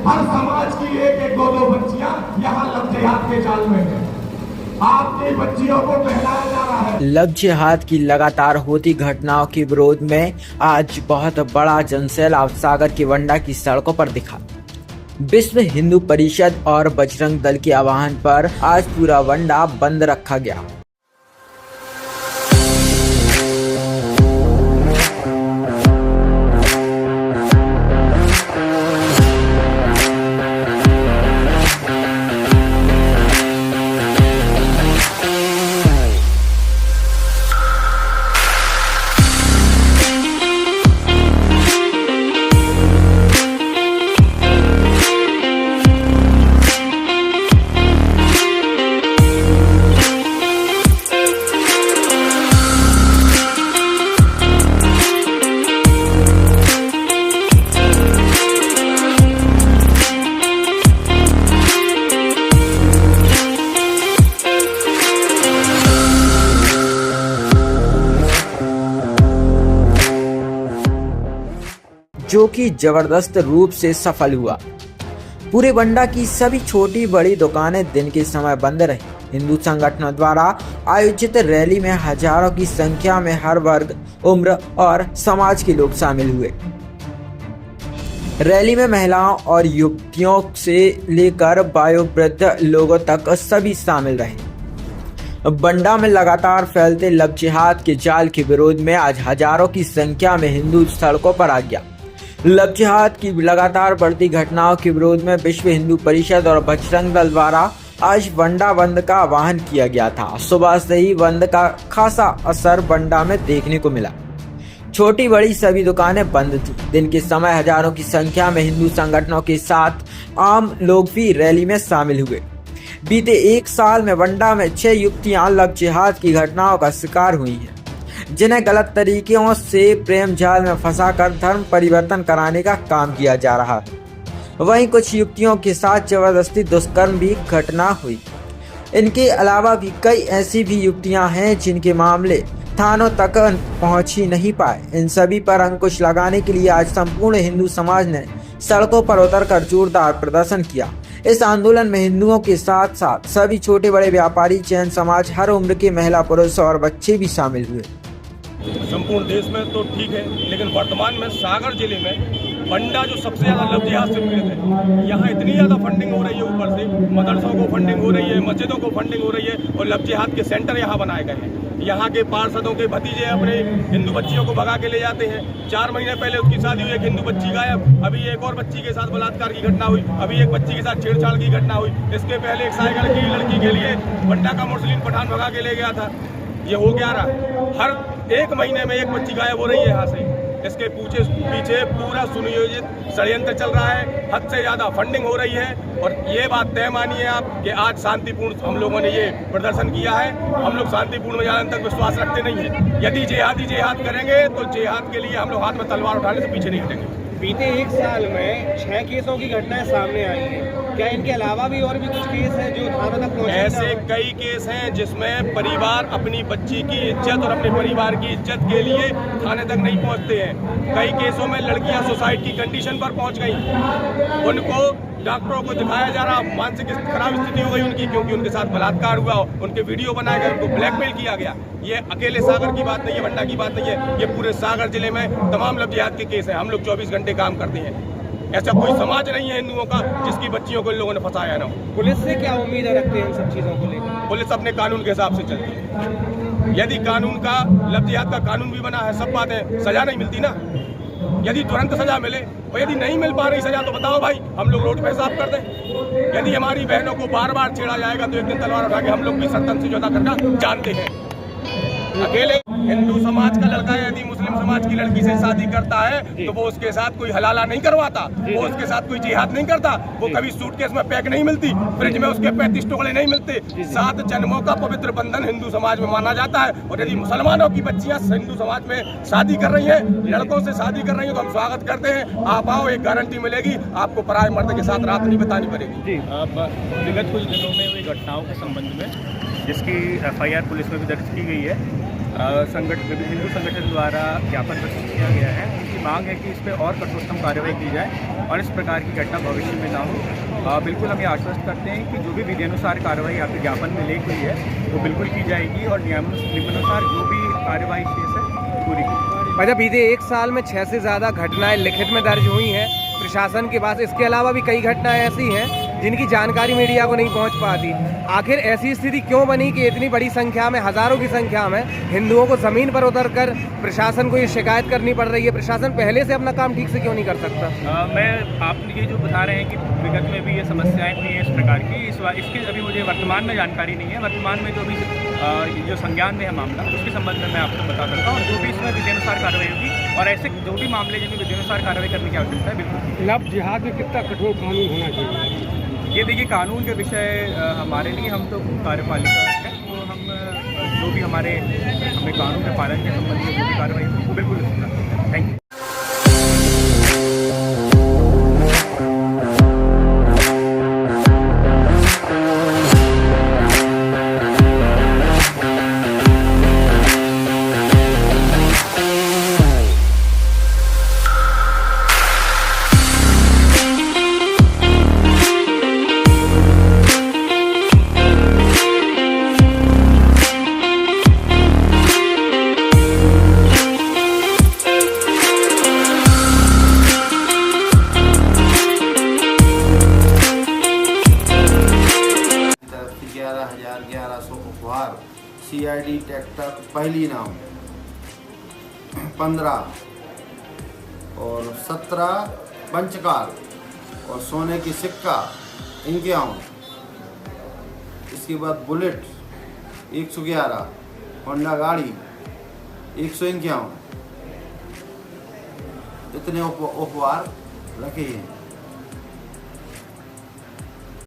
हर समाज की एक एक दो दो बच्चियां यहाँ लव जिहाद के जाल में हैं। आपकी बच्चियों को पहनाया जा रहा है। लव जिहाद की लगातार होती घटनाओं के विरोध में आज बहुत बड़ा जनसैलाब सागर की वंडा की सड़कों पर दिखा। विश्व हिंदू परिषद और बजरंग दल के आह्वान पर आज पूरा वंडा बंद रखा गया। जो कि जबरदस्त रूप से सफल हुआ। पूरे वंडा की सभी छोटी बड़ी दुकानें दिन के समय बंद रही। हिंदू संगठनों द्वारा आयोजित रैली में हजारों की संख्या में हर वर्ग, उम्र और समाज के लोग शामिल हुए। रैली में महिलाओं और युवतियों से लेकर वयोवृद्ध लोगों तक सभी शामिल रहे। वंडा में लगातार फैलते लव जिहाद के जाल के विरोध में आज हजारों की संख्या में हिंदू सड़कों पर आ गया। लव जिहाद की लगातार बढ़ती घटनाओं के विरोध में विश्व हिंदू परिषद और बजरंग दल द्वारा आज वंडा बंद का आह्वान किया गया था। सुबह से ही बंद का खासा असर वंडा में देखने को मिला। छोटी बड़ी सभी दुकानें बंद थी। दिन के समय हजारों की संख्या में हिंदू संगठनों के साथ आम लोग भी रैली में शामिल हुए। बीते एक साल में वंडा में 6 युवतियां लव जिहाद की घटनाओं का शिकार हुई हैं, जिन्हें गलत तरीकों से प्रेम जाल में फंसाकर धर्म परिवर्तन कराने का काम किया जा रहा है। वहीं कुछ युवतियों के साथ जबरदस्ती दुष्कर्म भी घटना हुई। इनके अलावा भी कई ऐसी भी युवतियां हैं जिनके मामले थानों तक पहुंच ही नहीं पाए। इन सभी पर अंकुश लगाने के लिए आज संपूर्ण हिंदू समाज ने सड़कों पर उतरकर जोरदार प्रदर्शन किया। इस आंदोलन में हिंदुओं के साथ साथ सभी छोटे बड़े व्यापारी, जैन समाज, हर उम्र के महिला, पुरुष और बच्चे भी शामिल हुए। संपूर्ण देश में तो ठीक है, लेकिन वर्तमान में सागर जिले में वंडा जो सबसे ज़्यादा लव जिहाद से पीड़ित है, यहाँ इतनी ज़्यादा फंडिंग हो रही है, ऊपर से मदरसों को फंडिंग हो रही है, मस्जिदों को फंडिंग हो रही है और लव जिहाद के सेंटर यहाँ बनाए गए हैं। यहाँ के पार्षदों के भतीजे अपने हिंदू बच्चियों को भगा के ले जाते हैं। 4 महीने पहले उसकी शादी हुई, एक हिंदू बच्ची गायब, अभी एक और बच्ची के साथ बलात्कार की घटना हुई, अभी एक बच्ची के साथ छेड़छाड़ की घटना हुई। इसके पहले एक साइकिल की लड़की के लिए वंडा का मुस्लिम पठान भगा के ले गया था। ये हो क्या रहा, हर 1 महीने में एक बच्ची गायब हो रही है यहाँ से। इसके पीछे पूरा सुनियोजित षड्यंत्र चल रहा है, हद से ज़्यादा फंडिंग हो रही है। और ये बात तय मानिए आप कि आज शांतिपूर्ण हम लोगों ने ये प्रदर्शन किया है। हम लोग शांतिपूर्ण में ज़्यादा तक विश्वास रखते नहीं है। यदि जिहाद करेंगे तो जिहाद के लिए हम लोग हाथ में तलवार उठाने से पीछे नहीं हटेंगे। बीते 1 साल में 6 केसों की घटनाएं सामने आई हैं। क्या इनके अलावा भी और भी कुछ केस हैं जो थानों तक पहुंचे? ऐसे कई केस हैं जिसमें परिवार अपनी बच्ची की इज्जत और अपने परिवार की इज्जत के लिए थाने तक नहीं पहुंचते हैं। कई केसों में लड़कियां सुसाइड की कंडीशन पर पहुंच गई। उनको डॉक्टरों को दिखाया जा रहा, मानसिक खराब स्थिति हो गई उनकी, क्योंकि उनके साथ बलात्कार हुआ, उनके वीडियो बनाए गए, उनको ब्लैकमेल किया गया। ये अकेले सागर की बात नहीं है, वंडा की बात नहीं है, ये पूरे सागर जिले में तमाम लव जिहाद के केस हैं। हम लोग 24 घंटे काम करते हैं। ऐसा कोई समाज नहीं है हिंदुओं का जिसकी बच्चियों को इन लोगों ने फंसाया ना हो। पुलिस से क्या उम्मीद रखते हैं इन सब चीज़ों को लेकर? पुलिस अपने कानून के हिसाब से चलती है। यदि कानून का, लव जिहाद का कानून भी बना है, सब बातें, सजा नहीं मिलती ना। यदि तुरंत सजा मिले और यदि नहीं मिल पा रही सजा तो बताओ भाई, हम लोग रोड पे साफ कर दें। यदि हमारी बहनों को बार बार छेड़ा जाएगा तो एक दिन तलवार उठा के हम लोग भी सरतन से जोता करना जानते हैं। अकेले हिंदू समाज का लड़का यदि मुस्लिम समाज की लड़की से शादी करता है तो वो उसके साथ कोई हलाला नहीं करवाता, वो उसके साथ कोई जिहाद नहीं करता, वो कभी सूटकेस में पैक नहीं मिलती, फ्रिज में उसके 35 टुकड़े नहीं मिलते। 7 जन्मों का पवित्र बंधन हिंदू समाज में माना जाता है। और यदि मुसलमानों की बच्चियां हिंदू समाज में शादी कर रही है, लड़कों से शादी कर रही है, तो हम स्वागत करते हैं। आप आओ, एक गारंटी मिलेगी, आपको पराये मर्द के साथ रात नहीं बितानी पड़ेगी। अब विगत कुछ दिनों में हुई घटनाओं के संबंध में जिसकी FIR पुलिस में भी दर्ज की गई है, हिंदू संगठन द्वारा ज्ञापन प्रस्तुत किया गया है। उनकी मांग है कि इस पर और कठोरतम कार्रवाई की जाए और इस प्रकार की घटना भविष्य में ना हो। बिल्कुल हम ये आश्वस्त करते हैं कि जो भी विधिनुसार कार्रवाई आपके ज्ञापन में लिखी हुई है वो बिल्कुल की जाएगी और नियमानुसार जो भी कार्रवाई शेष है पूरी की। अच्छा, बीते 1 साल में 6 से ज़्यादा घटनाएं लिखित में दर्ज हुई हैं प्रशासन के पास। इसके अलावा भी कई घटनाएं ऐसी हैं जिनकी जानकारी मीडिया को नहीं पहुंच पाती। आखिर ऐसी स्थिति क्यों बनी कि इतनी बड़ी संख्या में, हज़ारों की संख्या में हिंदुओं को ज़मीन पर उतरकर प्रशासन को ये शिकायत करनी पड़ रही है? प्रशासन पहले से अपना काम ठीक से क्यों नहीं कर सकता? मैं आप ये जो बता रहे हैं कि विगत में भी ये समस्याएं थी इस प्रकार की, इसके अभी मुझे वर्तमान में जानकारी नहीं है। वर्तमान में जो भी जो संज्ञान में है मामला, उसके संबंध में मैं आपको बता सकता हूँ। और जो भी इसमें विधिनुसार कार्रवाई होगी और ऐसे जो भी मामले जिनमें विधिनुसार कार्रवाई करने की आवश्यकता है बिल्कुल। लव जिहाद में कितना कठोर कानून होना चाहिए? ये देखिए, कानून के विषय हमारे लिए, हम तो कार्यपालिका है, तो हम जो भी हमें कानून के पालन के संबंध में जो भी कार्रवाई होगी वो बिल्कुल करते हैं। Thank you. उपहार CID ट्रैक्टर पहली नाम 15 और 17 पंचकार और सोने की सिक्का 51। इसके बाद बुलेट 111, होंडा गाड़ी 151। इतने उपहार रखे हैं।